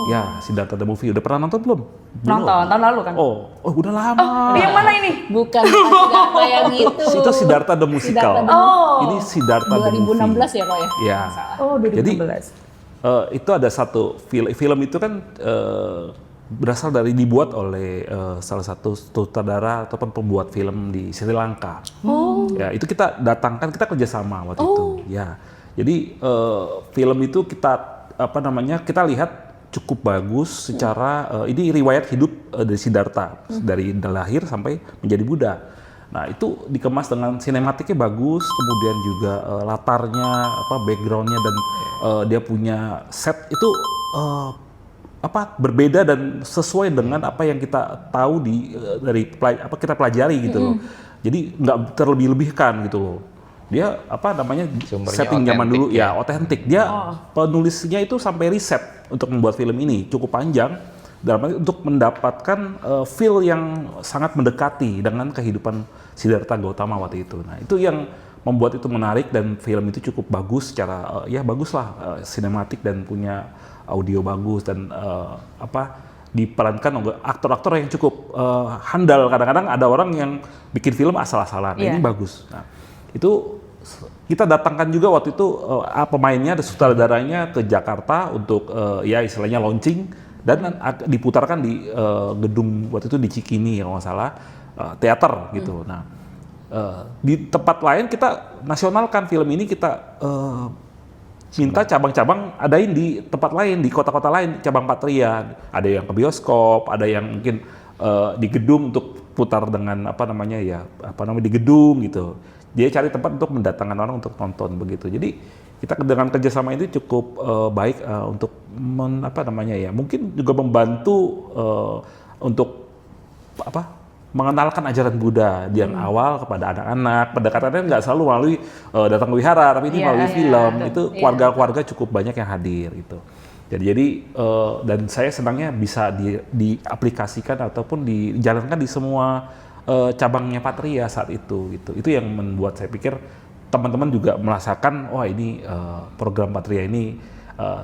Speaker 5: Ya, Siddhartha the Movie. Udah pernah nonton belum?
Speaker 2: Nonton tahun lalu kan?
Speaker 5: Oh, udah lama.
Speaker 2: Yang mana ini?
Speaker 1: Bukan Siddhartha yang itu.
Speaker 5: Itu Siddhartha the Musical.
Speaker 1: Siddhartha the
Speaker 2: Oh.
Speaker 5: Ini Siddhartha the Movie.
Speaker 1: 2016 ya kok ya?
Speaker 5: Ya.
Speaker 2: Oh, 2016.
Speaker 5: Jadi itu ada satu film itu kan berasal dari dibuat oleh salah satu sutradara ataupun pembuat film di Sri Lanka. Ya, itu kita datangkan, kita kerjasama waktu itu. Ya, jadi film itu kita lihat cukup bagus secara ini riwayat hidup dari Siddhartha dari lahir sampai menjadi Buddha. Nah, itu dikemas dengan sinematiknya bagus, kemudian juga latarnya, backgroundnya dan dia punya set itu berbeda dan sesuai dengan apa yang kita tahu kita pelajari gitu loh. Jadi nggak terlebih-lebihkan gitu loh. Dia
Speaker 4: Sumbernya
Speaker 5: setting zaman dulu
Speaker 4: otentik ya.
Speaker 5: otentik. Dia penulisnya itu sampai riset untuk membuat film ini cukup panjang untuk mendapatkan feel yang sangat mendekati dengan kehidupan Siddhartha Gautama waktu itu. Nah, itu yang membuat itu menarik dan film itu cukup bagus secara bagus lah, sinematik dan punya audio bagus dan diperankan oleh aktor-aktor yang cukup handal. Kadang-kadang ada orang yang bikin film asal-asalan. Ini bagus. Nah, itu kita datangkan juga waktu itu pemainnya dan sutradaranya ke Jakarta untuk istilahnya launching dan diputarkan di gedung waktu itu di Cikini kalau nggak salah, teater gitu. Nah, di tempat lain kita nasionalkan film ini, kita minta cabang-cabang adain di tempat lain, di kota-kota lain, cabang Patria. Ada yang ke bioskop, ada yang mungkin di gedung untuk putar dengan di gedung gitu. Dia cari tempat untuk mendatangkan orang untuk nonton begitu. Jadi kita dengan kerjasama itu cukup baik untuk mungkin juga membantu untuk mengenalkan ajaran Buddha yang awal kepada anak-anak. Pendekatannya nggak selalu melalui datang ke wihara, tapi ini melalui film. Itu keluarga-keluarga cukup banyak yang hadir gitu. Jadi dan saya senangnya bisa diaplikasikan ataupun dijalankan di semua cabangnya Patria saat itu gitu. Itu yang membuat saya pikir teman-teman juga merasakan, wah ini program Patria ini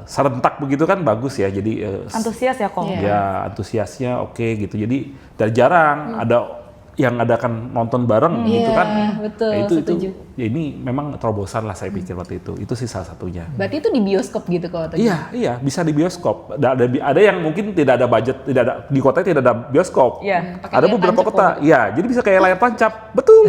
Speaker 5: serentak begitu kan bagus ya. Jadi
Speaker 2: Antusias ya kok.
Speaker 5: ya antusiasnya oke gitu. Jadi dari jarang ada yang adakan nonton bareng gitu
Speaker 1: Iya,
Speaker 5: kan.
Speaker 1: betul,
Speaker 5: Ya, itu
Speaker 1: setuju.
Speaker 5: ya ini memang terobosan lah saya pikir waktu itu. Itu sih salah satunya.
Speaker 1: Berarti itu di bioskop gitu kok? atau
Speaker 5: Iya, bisa di bioskop. Ada yang mungkin tidak ada budget, tidak ada di kota tidak ada bioskop.
Speaker 2: Iya.
Speaker 1: Pakai
Speaker 5: Ada
Speaker 1: layar
Speaker 5: beberapa
Speaker 1: tancap
Speaker 5: kota,
Speaker 1: kok.
Speaker 5: iya. Jadi bisa kayak layar tancap, betul.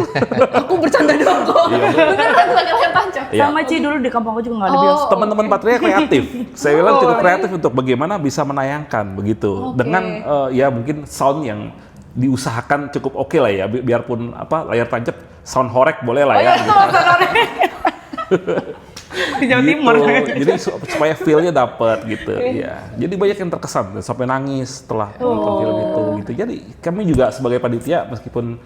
Speaker 1: Aku bercanda doang kok. Beneran pakai layar tancap.
Speaker 5: Iya.
Speaker 2: Sama Ci, dulu di kampung aku juga nggak ada
Speaker 1: Oh.
Speaker 2: bioskop.
Speaker 5: Teman-teman Patria kreatif. Saya bilang cukup kreatif untuk bagaimana bisa menayangkan begitu.
Speaker 1: Oke.
Speaker 5: Dengan ya mungkin sound yang diusahakan cukup oke lah ya. Biarpun layar tancap sound horek boleh lah ya. Gitu.
Speaker 2: Di Jawa
Speaker 5: Gitu.
Speaker 2: Timur.
Speaker 5: Jadi supaya feel-nya dapat gitu. Ya. Jadi banyak yang terkesan sampai nangis setelah nonton film itu gitu. Jadi kami juga sebagai panitia meskipun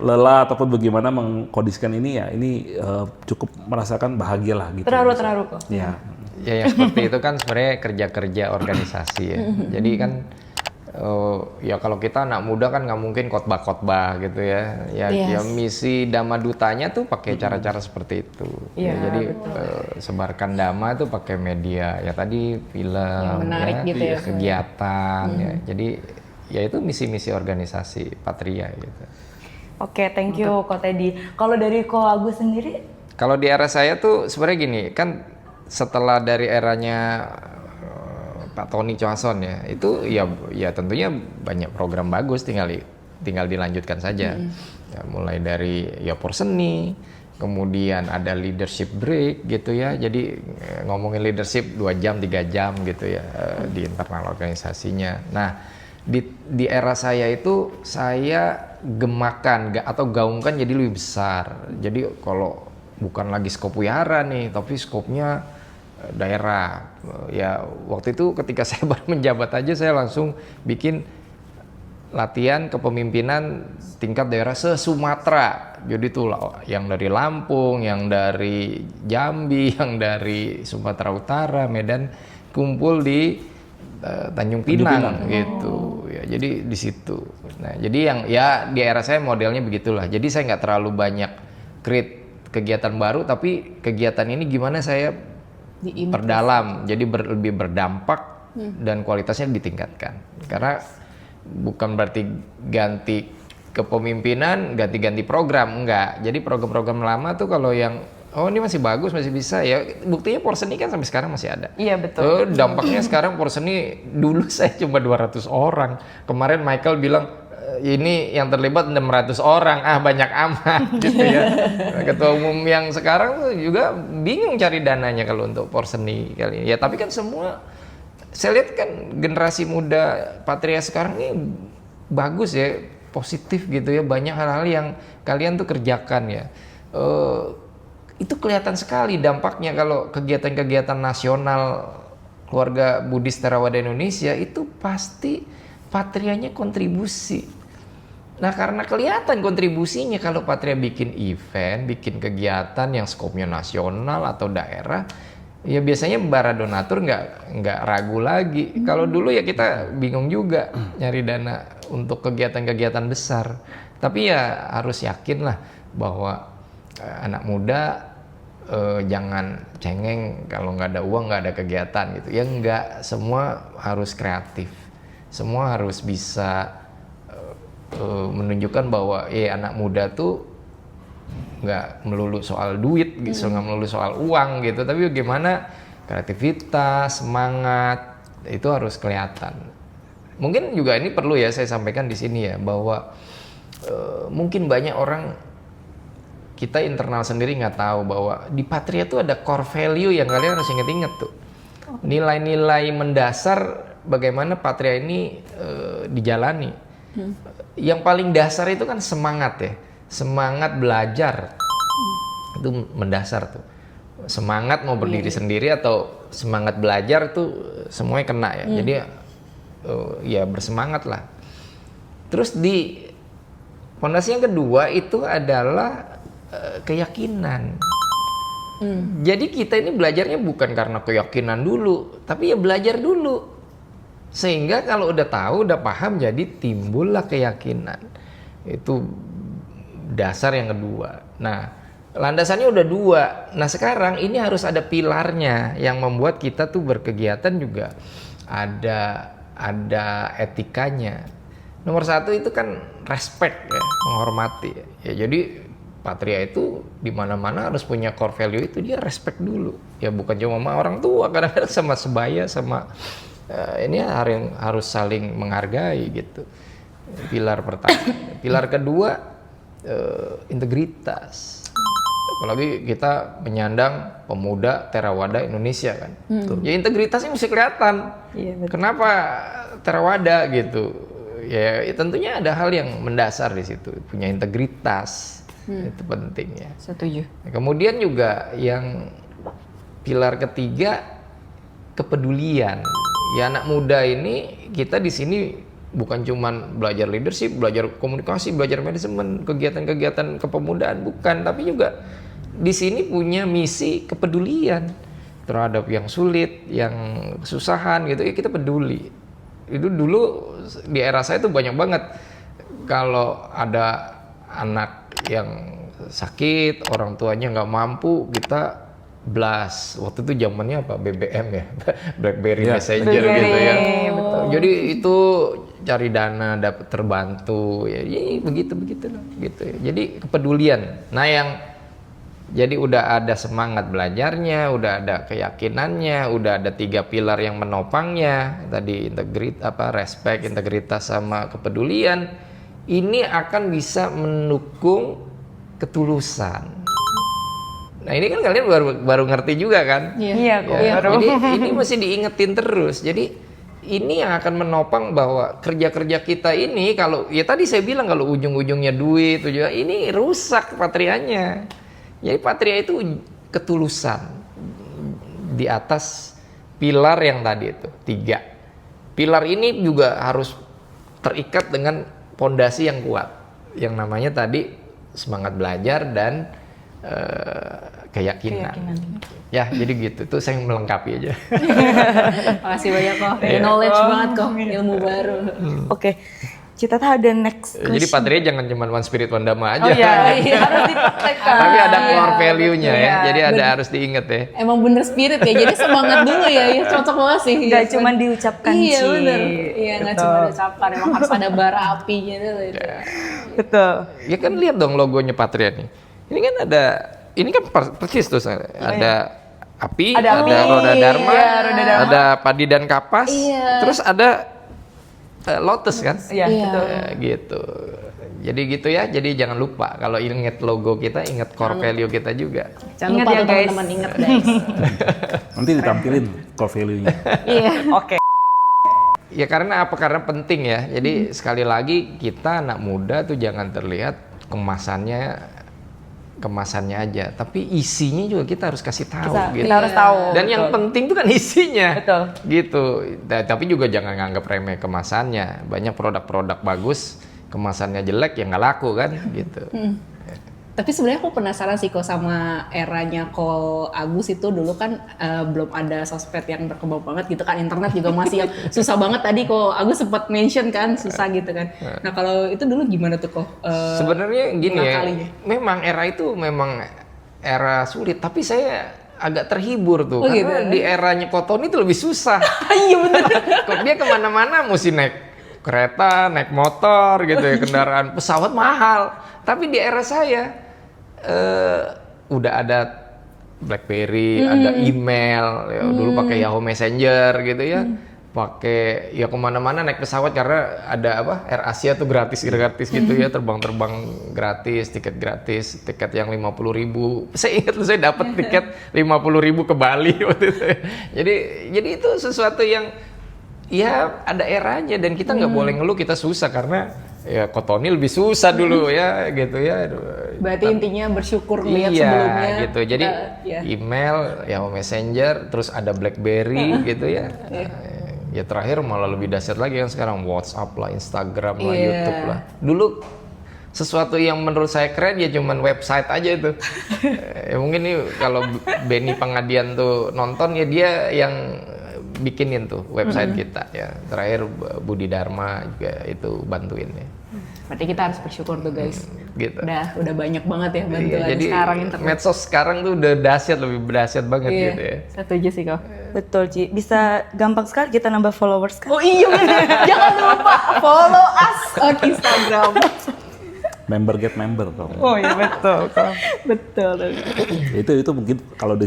Speaker 5: lelah ataupun bagaimana mengkondisikan ini ya ini cukup merasakan bahagia lah gitu.
Speaker 2: Terharu kok.
Speaker 5: Ya.
Speaker 4: Ya yang seperti itu kan sebenarnya kerja-kerja organisasi ya. Jadi kan ya kalau kita anak muda kan nggak mungkin khotbah-khotbah gitu ya. Ya misi Dhamma Dutanya tuh pakai cara-cara seperti itu.
Speaker 2: Iya,
Speaker 4: Ya, jadi sebarkan Dhamma tuh pakai media. Ya tadi film,
Speaker 1: Yang menarik
Speaker 4: ya,
Speaker 1: gitu ya.
Speaker 4: kegiatan. Ya. Jadi ya itu misi-misi organisasi Patria gitu.
Speaker 2: Oke, thank you Ko Teddy. Kalau dari Ko Agus sendiri,
Speaker 4: Kalau di era saya tuh sebenarnya gini, kan setelah dari eranya Pak Tony Choason ya, itu ya tentunya banyak program bagus, tinggal dilanjutkan saja. Ya, mulai dari ya Porseni, kemudian ada leadership break gitu ya. Jadi ngomongin leadership 2 jam 3 jam gitu ya di internal organisasinya. Nah, di era saya itu saya gemakan atau gaungkan jadi lebih besar. Jadi kalau bukan lagi skop wihara nih, tapi skopnya daerah. Ya waktu itu ketika saya baru menjabat aja saya langsung bikin latihan kepemimpinan tingkat daerah se-Sumatera. Jadi tuh yang dari Lampung, yang dari Jambi, yang dari Sumatera Utara, Medan kumpul di Tanjung Pinang gitu. Ya, jadi di situ. Nah, jadi yang ya di era saya modelnya begitulah. Jadi saya nggak terlalu banyak create kegiatan baru, tapi kegiatan ini gimana saya perdalam, jadi lebih berdampak dan kualitasnya ditingkatkan. Karena bukan berarti ganti kepemimpinan, ganti-ganti program, enggak. Jadi program-program lama tuh kalau yang ini masih bagus, masih bisa ya. Buktinya Porseni kan sampai sekarang masih ada.
Speaker 2: Iya betul.
Speaker 4: Dampaknya sekarang Porseni dulu saya cuma 200 orang. Kemarin Michael bilang ini yang terlibat 600 orang, banyak amat gitu ya. Ketua umum yang sekarang tuh juga bingung cari dananya kalau untuk Porseni kali ini. Ya tapi kan semua, saya lihat kan generasi muda Patria sekarang ini bagus ya, positif gitu ya. Banyak hal-hal yang kalian tuh kerjakan ya. Itu kelihatan sekali dampaknya kalau kegiatan-kegiatan nasional keluarga Buddhis Theravada Indonesia itu pasti Patrianya kontribusi. Nah karena kelihatan kontribusinya kalau Patria bikin event, bikin kegiatan yang skopnya nasional atau daerah, ya biasanya para donatur nggak ragu lagi. Kalau dulu ya kita bingung juga nyari dana untuk kegiatan-kegiatan besar. Tapi ya harus yakin lah bahwa anak muda jangan cengeng kalau nggak ada uang nggak ada kegiatan gitu. Ya nggak, semua harus kreatif, semua harus bisa menunjukkan bahwa anak muda tuh nggak melulu soal duit gitu, nggak melulu soal uang gitu, tapi bagaimana kreativitas, semangat itu harus kelihatan. Mungkin juga ini perlu ya saya sampaikan di sini ya, bahwa mungkin banyak orang kita internal sendiri nggak tahu bahwa di Patria tuh ada core value yang kalian harus inget-inget tuh. Nilai-nilai mendasar bagaimana Patria ini dijalani. Yang paling dasar itu kan semangat ya, semangat belajar itu mendasar tuh. Semangat mau berdiri sendiri atau semangat belajar tuh semuanya kena ya. Jadi ya bersemangat lah. Terus di fondasi yang kedua itu adalah keyakinan. Jadi kita ini belajarnya bukan karena keyakinan dulu, tapi ya belajar dulu. Sehingga kalau udah tahu, udah paham, jadi timbullah keyakinan. Itu dasar yang kedua. Nah, landasannya udah 2. Nah, sekarang ini harus ada pilarnya yang membuat kita tuh berkegiatan juga ada etikanya. Nomor satu itu kan respect ya, menghormati. Ya jadi Patria itu di mana-mana harus punya core value itu, dia respect dulu. Ya bukan cuma sama orang tua, kadang-kadang sama sebaya, sama ini harus saling menghargai gitu. Pilar pertama. Pilar kedua integritas. Apalagi kita menyandang pemuda Theravada Indonesia kan. Ya integritasnya mesti kelihatan.
Speaker 2: Iya, betul.
Speaker 4: Kenapa Theravada gitu? Ya tentunya ada hal yang mendasar di situ, punya integritas. Itu penting ya.
Speaker 2: Setuju.
Speaker 4: Nah, kemudian juga yang pilar ketiga, kepedulian. Ya anak muda ini, kita di sini bukan cuman belajar leadership, belajar komunikasi, belajar manajemen, kegiatan-kegiatan kepemudaan, bukan, tapi juga di sini punya misi kepedulian terhadap yang sulit, yang kesusahan gitu. Ya kita peduli. Itu dulu di era saya tuh banyak banget kalau ada anak yang sakit, orang tuanya nggak mampu, kita blast. Waktu itu zamannya apa? BBM ya, BlackBerry
Speaker 5: Ya.
Speaker 4: Messenger gitu ya.
Speaker 2: Betul.
Speaker 4: Jadi itu cari dana, dapat terbantu, ya begitu lah, gitu. Ya. Jadi kepedulian. Nah yang jadi udah ada semangat belajarnya, udah ada keyakinannya, udah ada 3 pilar yang menopangnya. Tadi respect, integritas sama kepedulian. Ini akan bisa mendukung ketulusan. Nah ini kan kalian baru ngerti juga kan?
Speaker 2: Iya kok.
Speaker 4: Ya,
Speaker 2: Baru.
Speaker 4: jadi ini mesti diingetin terus. Jadi ini yang akan menopang bahwa kerja-kerja kita ini, kalau ya tadi saya bilang kalau ujung-ujungnya duit, ini rusak Patrianya. Jadi Patria itu ketulusan di atas pilar yang tadi itu 3. Pilar ini juga harus terikat dengan pondasi yang kuat, yang namanya tadi semangat belajar dan keyakinan. Ya, jadi gitu. Itu saya melengkapi aja.
Speaker 1: Makasih banyak kok. Knowledge banget kok, ilmu baru.
Speaker 2: Oke. Cita tuh ada next question.
Speaker 4: Jadi Patria jangan cuma one spirit one dharma aja.
Speaker 2: Oh iya, harus dipraktekkan.
Speaker 4: Tapi ada core value-nya ya.
Speaker 2: Iya.
Speaker 4: Jadi harus diingat ya.
Speaker 1: Emang bener spirit ya, jadi semangat dulu ya, cocok banget sih.
Speaker 2: Nggak cuma diucapkan,
Speaker 1: Iya
Speaker 2: Ci.
Speaker 1: bener, iya nggak
Speaker 2: Betul.
Speaker 1: cuma diucapkan, emang harus ada bara apinya dulu itu.
Speaker 2: Betul.
Speaker 4: Ya kan lihat dong logonya Patria nih. Ini kan ini kan persis tuh ada api,
Speaker 2: Ada api,
Speaker 4: roda dharma,
Speaker 2: iya, roda dharma.
Speaker 4: ada padi dan kapas,
Speaker 1: Iya.
Speaker 4: terus ada lotus kan?
Speaker 2: Iya,
Speaker 1: Iya.
Speaker 2: betul.
Speaker 4: Ya, gitu. Jadi gitu ya. Jadi jangan lupa kalau inget logo kita, inget core value kita juga.
Speaker 1: Jangan
Speaker 2: Ingat
Speaker 1: lupa
Speaker 2: ya,
Speaker 1: tuh
Speaker 2: guys.
Speaker 1: teman-teman, ingat guys.
Speaker 5: Nanti ditampilin core value-nya.
Speaker 1: Iya.
Speaker 2: Oke.
Speaker 4: Ya karena apa? Karena penting ya. Jadi sekali lagi kita anak muda tuh jangan terlihat kemasannya aja, tapi isinya juga kita harus kasih tahu gitu.
Speaker 2: Kita harus tahu.
Speaker 4: Dan yang
Speaker 2: Betul.
Speaker 4: penting tuh kan isinya.
Speaker 2: Betul.
Speaker 4: Gitu. Tapi juga jangan nganggap remeh kemasannya. Banyak produk-produk bagus, kemasannya jelek ya nggak laku kan gitu.
Speaker 1: Tapi sebenarnya aku penasaran sih kok sama eranya Ko Agus itu dulu kan belum ada sosmed yang berkembang banget gitu kan, internet juga masih yang susah banget, tadi Ko Agus sempat mention kan susah gitu kan. Nah kalau itu dulu gimana tuh Ko?
Speaker 4: Sebenarnya gini ya,
Speaker 1: mengakalinya?
Speaker 4: memang era itu memang era sulit, tapi saya agak terhibur tuh,
Speaker 1: Oh,
Speaker 4: karena
Speaker 1: gitu?
Speaker 4: di eranya Kotoni itu lebih susah.
Speaker 1: Iya bener.
Speaker 4: Kok dia kemana-mana mesti naik kereta, naik motor gitu ya, kendaraan, pesawat mahal. Tapi di era saya udah ada BlackBerry, ada email, ya, dulu pakai Yahoo Messenger gitu ya, pakai ya kemana-mana naik pesawat karena ada apa Air Asia tuh gratis gitu ya, terbang-terbang gratis, tiket yang 50.000. Saya ingat loh, saya dapat tiket 50.000 ke Bali waktu itu. Jadi itu sesuatu yang ya ada eranya, dan kita nggak boleh ngeluh kita susah, karena ya Kotoni lebih susah dulu ya gitu ya.
Speaker 1: Berarti intinya bersyukur lihat
Speaker 4: Iya
Speaker 1: sebelumnya.
Speaker 4: gitu. Jadi
Speaker 1: ya.
Speaker 4: email, Yahoo Messenger, terus ada BlackBerry gitu ya. Ya terakhir malah lebih dahsyat lagi yang sekarang WhatsApp lah, Instagram lah,
Speaker 1: Iya.
Speaker 4: YouTube lah. Dulu sesuatu yang menurut saya keren ya cuman website aja itu. Ya mungkin nih kalau Benny Pangadian tuh nonton ya, dia yang bikinin tuh website kita ya. Terakhir Budi Dharma juga itu bantuin ya.
Speaker 1: Berarti kita harus bersyukur tuh guys.
Speaker 4: Gitu.
Speaker 1: Udah banyak banget ya
Speaker 4: Iya,
Speaker 1: bantuan
Speaker 4: jadi
Speaker 1: sekarang internet.
Speaker 4: medsos sekarang tuh udah dahsyat, lebih dahsyat banget
Speaker 1: Iya,
Speaker 4: gitu ya.
Speaker 1: setuju sih kok.
Speaker 2: Betul Ci, bisa gampang sekali kita nambah followers kan.
Speaker 1: Oh iya bener. Jangan lupa follow us on Instagram.
Speaker 5: Member get member dong.
Speaker 2: Oh iya betul.
Speaker 1: Betul.
Speaker 5: Itu mungkin kalau dari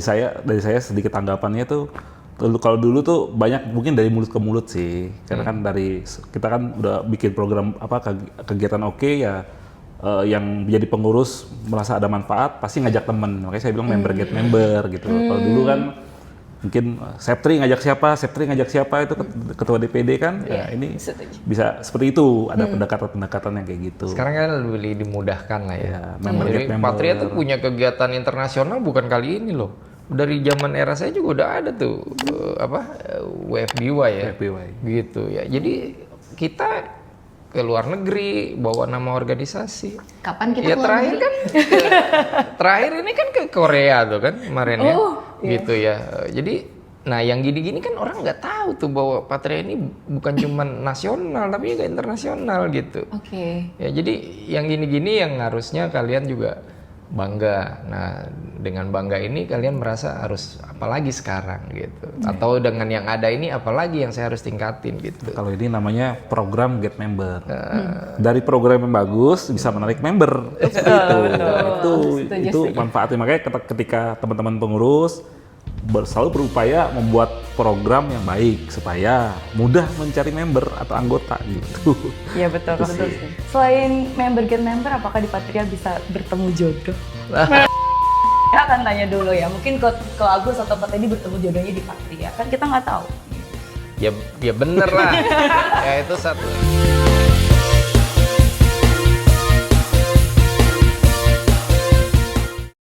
Speaker 5: saya sedikit tanggapannya tuh kalau dulu tuh banyak mungkin dari mulut ke mulut sih. Karena kan kita kan udah bikin program kegiatan oke ya, yang menjadi pengurus merasa ada manfaat pasti ngajak temen. Makanya saya bilang member get member gitu. Kalau dulu kan mungkin Septri ngajak siapa itu ketua DPD kan, ya ini bisa seperti itu, ada pendekatan-pendekatan yang kayak gitu.
Speaker 4: Sekarang kan lebih dimudahkan lah ya.
Speaker 5: member
Speaker 4: Jadi
Speaker 5: get member.
Speaker 4: Patria tuh punya kegiatan internasional bukan kali ini loh. Dari zaman era saya juga udah ada tuh WFBY ya.
Speaker 5: WFBY.
Speaker 4: Gitu ya. Jadi kita ke luar negeri bawa nama organisasi.
Speaker 1: Kapan kita
Speaker 4: Ya
Speaker 1: keluar
Speaker 4: terakhir
Speaker 1: negeri?
Speaker 4: kan terakhir ini kan ke Korea tuh kan kemarin ya. Gitu ya. Jadi nah yang gini-gini kan orang nggak tahu tuh bahwa Patria ini bukan cuma nasional tapi juga internasional gitu.
Speaker 1: Oke.
Speaker 4: Ya jadi yang gini-gini yang harusnya kalian juga bangga. Nah dengan bangga ini kalian merasa harus apalagi sekarang gitu. Atau dengan yang ada ini apalagi yang saya harus tingkatin gitu.
Speaker 5: Kalau ini namanya program get member. Dari program yang bagus bisa menarik member. Itu manfaatnya. Makanya ketika teman-teman pengurus selalu berupaya membuat program yang baik supaya mudah mencari member atau anggota gitu.
Speaker 2: Iya betul.
Speaker 5: Itu sih.
Speaker 2: Selain member get member, apakah di Patria bisa bertemu jodoh? Ya akan tanya dulu ya. Mungkin kalau Agus atau Pak Teddy bertemu jodohnya di Patria, kan kita nggak tahu.
Speaker 4: Ya bener lah. Ya itu satu.